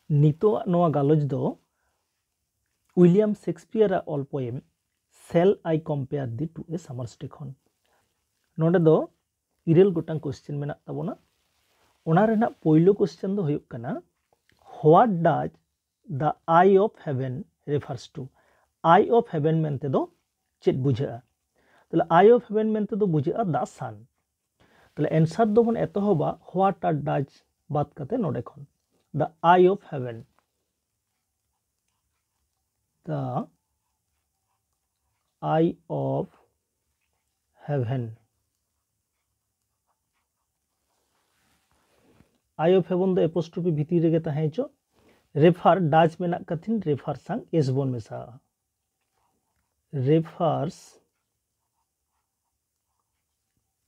नितो नोआ गालोज दो उइलियम शेक्सपियर ऑल poem shall I compare thee to a summer स्टे खन नोडे दो इरेल गोटांग क्वेश्चन मेना ताबोना ओना रेना पहिलो क्वेश्चन दो हुयुक कना what does the eye of heaven refers to eye of heaven मेनते दो चेत बुझा तले आई ऑफ हेवन मेनते दो बुझा द सन तले आंसर दो बन एतोहबा व्हाट आर डज बात कते नोडे खन the eye of haven the eye of heaven eye of heaven the apostrophe भीतर रेगे ताहे चो रेफर डाज में ना कथिन रेफर संग एस बोन में सा refers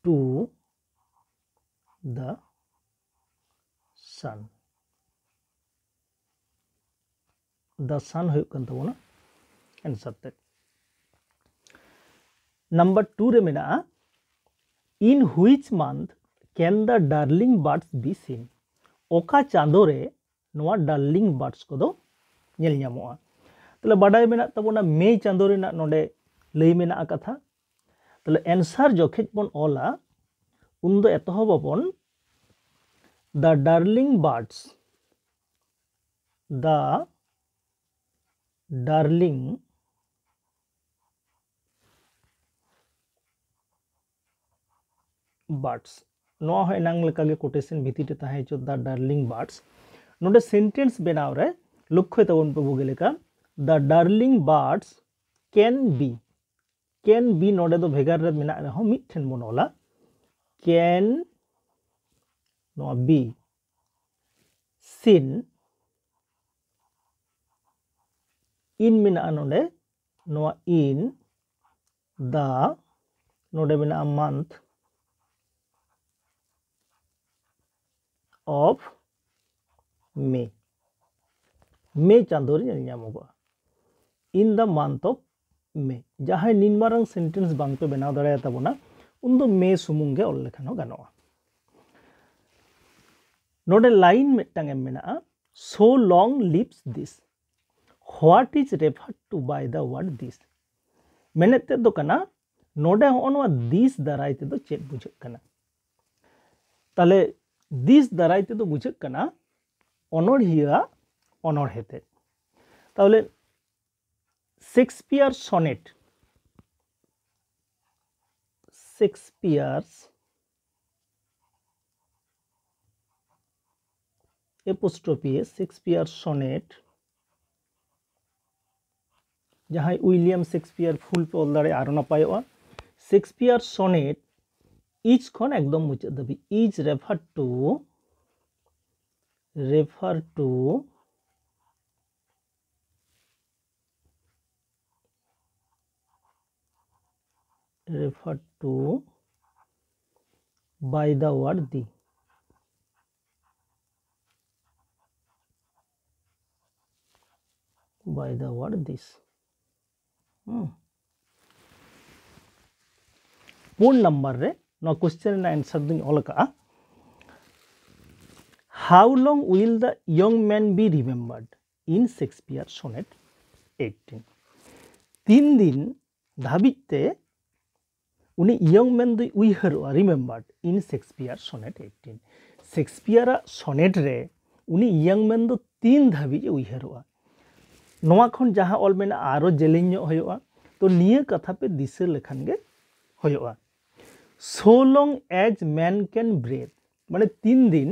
to the sun the sun हुयुक कन तबोना आंसर तक नंबर 2 रे मेना in which month can the darling birds be seen ओका चांदो रे नोआ डार्लिंग बर्ड्स को दो नेल ᱧᱟᱢᱚᱜᱼᱟ तले बाडाय मेना तबोना मे चांदो रेना नोडे लई मेना कथा तले आंसर जखेज बन ऑला उन दो एतहबबन the darling birds the darling birds नोआ हो एनांग लेकागे कोटेशन भीतर ताहे चो द डार्लिंग बर्ड्स नोडे सेंटेंस बनाव रे लक्ष्य तबन पे बुगे लेका the darling birds can be नोडे दो भेगार रे मेना रे हो मिठेन बन ओला कैन नोआ बी सीन इन मेना नोडे नोआ इन द नोडे मेना मंथ of मे चांदो रे ᱧᱟᱢᱚᱜᱼᱟ in the month of May जहां निनमारंग सेंटेंस बांग पे बनाव दाड़े ताबोना उन दो मे सुमुंग गे ऑल लेखान हो गानोआ नोडे लाइन मिटटांग एम मेना so long lives this what is referred to by the word this मेनेते दो कना नोडे होनवा this दाराय ते दो चेक बुझक कना ताले दिस दाराय ते दो बुझक कना अनोढ़िया अनोढ़ेते ताहले Shakespeare sonnet Shakespeare's apostrophe Shakespeare sonnet जहां उइलियम शेक्सपियर फुल पे ऑल दाड़े आरो नापायोआ शेक्सपियर सोनेट इच खन एकदम मुचाद दाबी is refer to by the word the by the word this पूर्ण नंबर रे नो क्वेश्चन ना आंसर दिन ऑल का how long will the young man be remembered in Shakespeare sonnet 18 तीन दिन धाबिते उनी यंग मैन दो उइहरवा remembered in Shakespeare sonnet 18 Shakespeare sonnet रे उनी यंग मैन दो तीन धाबि उइहरवा नोआ खन जहां ऑल मेना आरो जेलिंग होयोआ तो निया कथा पे दिसे लेखान गे होयोआ so long as man can breathe माने तीन दिन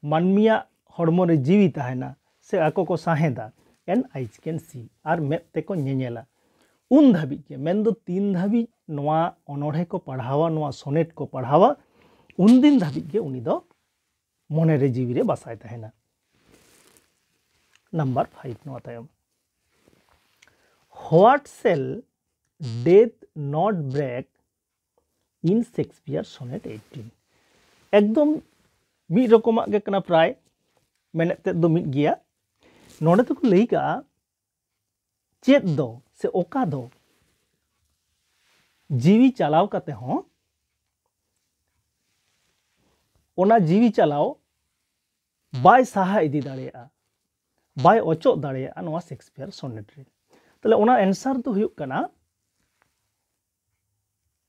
मानमिया हड़मो रे जीवी ताहेना से आको को साहेदा एंड आइज कैन सी आर मेते को नेनेला उन धाबी के मेन दो तीन धाबी नोआ अनोढ़े को पढ़ावा नोआ सोनेट को पढ़ावा उन दिन धाबी के उनी दो मोने रे जीवी रे बसाय ताहेना नंबर 5 नोआ तायम What shall death not break in Shakespeare sonnet 18 एकदम मी रकमा गे कना प्राय मेने ते दो मिट गिया नोडे तो को लई का चेत दो से ओका दो जीवी चलाव काते हो ओना जीवी चलाव बाय साहा इदी दाड़ेया बाय अचो दाड़ेया नोआ शेक्सपियर सोनेट रे तले ओना आंसर दो हुयुग कना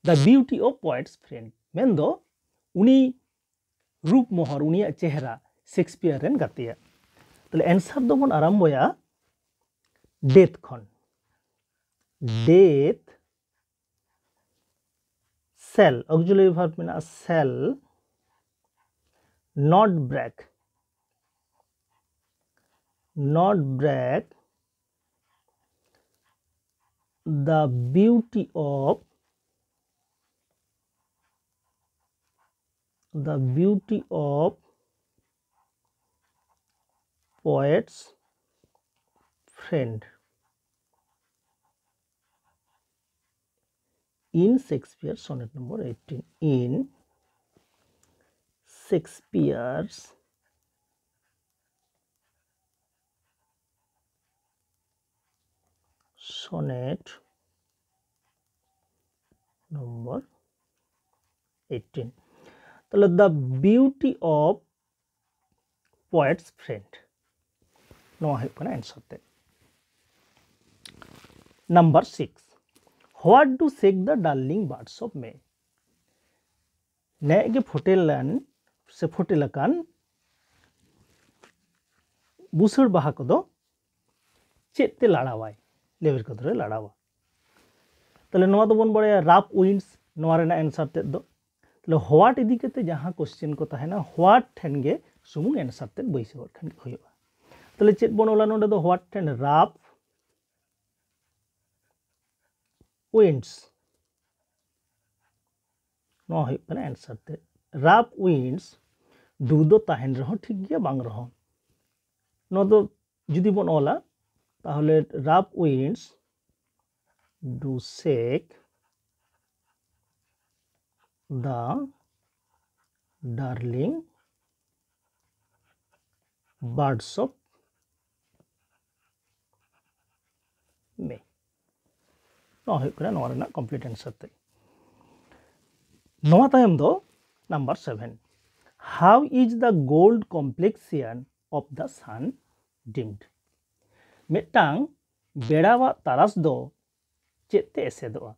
the beauty of poets friend main दो उनी रूप मोहर उनिया चेहरा शेक्सपियर रेन गातेया तले आंसर दो बन आरम्भया डेथ खन डेथ सेल ऑक्सिलरी वर्ब में cell not break the beauty of poet's friend in Shakespeare sonnet number 18 in Shakespeare's sonnet number 18 তাহলে the beauty of poet's friend নোয়া হইব না आंसर তে number 6 what do shake the darling birds of May नेगे फोटेलन से फोटेलकान बुसुर बाहा कदो चेते लाड़ावाय labour कदरे लाड़ावा तले नोआ दो बन बड़े राफ विंड्स नोआ रेना आंसर ते दो तले व्हाट इदी कते जहां क्वेश्चन को ताहेना व्हाट ठेन गे सुमुंग आंसर ते बैसे खान होयोबा तले चेत बन ओला नोडे दो व्हाट ठेन राफ विंड्स नोआ होयो कना आंसर ते राफ विंड्स दू दो ताहेन रहो ठीक गया बांग रहो नो दो जुदी बन ओला ताहले rough winds do shake the darling birds of May नो होयो कना नोआ रेना कंप्लीट आंसर ते नोआ तायम दो number 7 how is the gold complexion of the sun dimmed मिटांग बेड़ावा तारास दो चेते एसेदोआ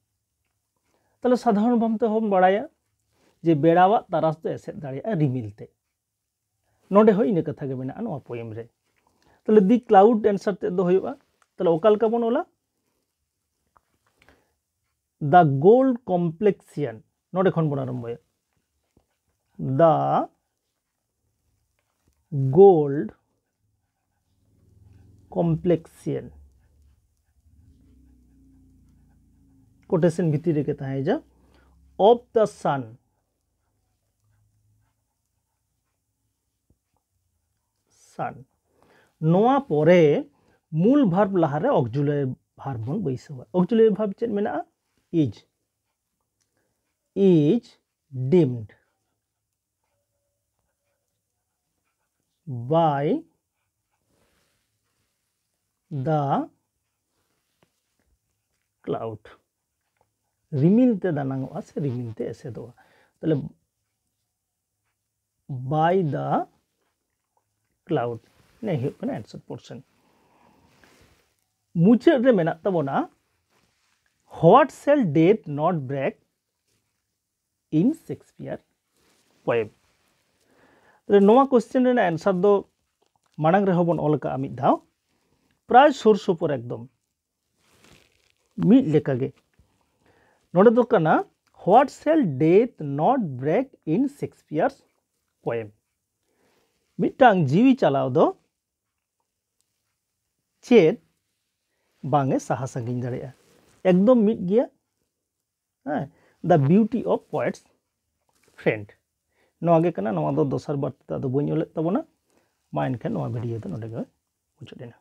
तले साधारण भावते हम बड़ाया जे बेड़ावा तारास दो एसेद दाड़िया रिमिलते नोडे हो इने कथा गे मेना नोआ पोएम रे तले दी क्लाउड आंसर ते दो होयोआ तले ओकाल का बन ओला द गोल्ड कॉम्प्लेक्सियन नोडे खन बन आरम्भया द गोल्ड कॉम्प्लेक्सियन कोटेशन भीतर रे के ताहे जा ऑफ द सन नोआ पोरे मूल भार्ब लहारे ऑक्सिलरी भार्ब बन बैसवा ऑक्सिलरी भार्ब चेत मेना is dimmed by the cloud रिमिलते दानांगवा से रिमिलते ऐसे दो तले by the cloud नहीं हो कना आंसर पोर्शन मुझे रे मेना तबोना what shall death not break in Shakespeare poem तले नोआ क्वेश्चन रे आंसर दो मानंग रे होबन ऑल का मिद धाव प्राय सुर सुपर एकदम मिद लेका गे नोडे दो कना what shall death not break in Shakespeare's poem मिटांग जीवी चलाव दो चेत बांगे साहा संगिन दाड़ेया एकदम मिद गया the beauty of poets friend नोआ गे कना नोआ दो दोसर बार ता दो बइन ओलेत तबोना मा एनखान नोआ भिडियो दो नोडे गे मुचाद एना।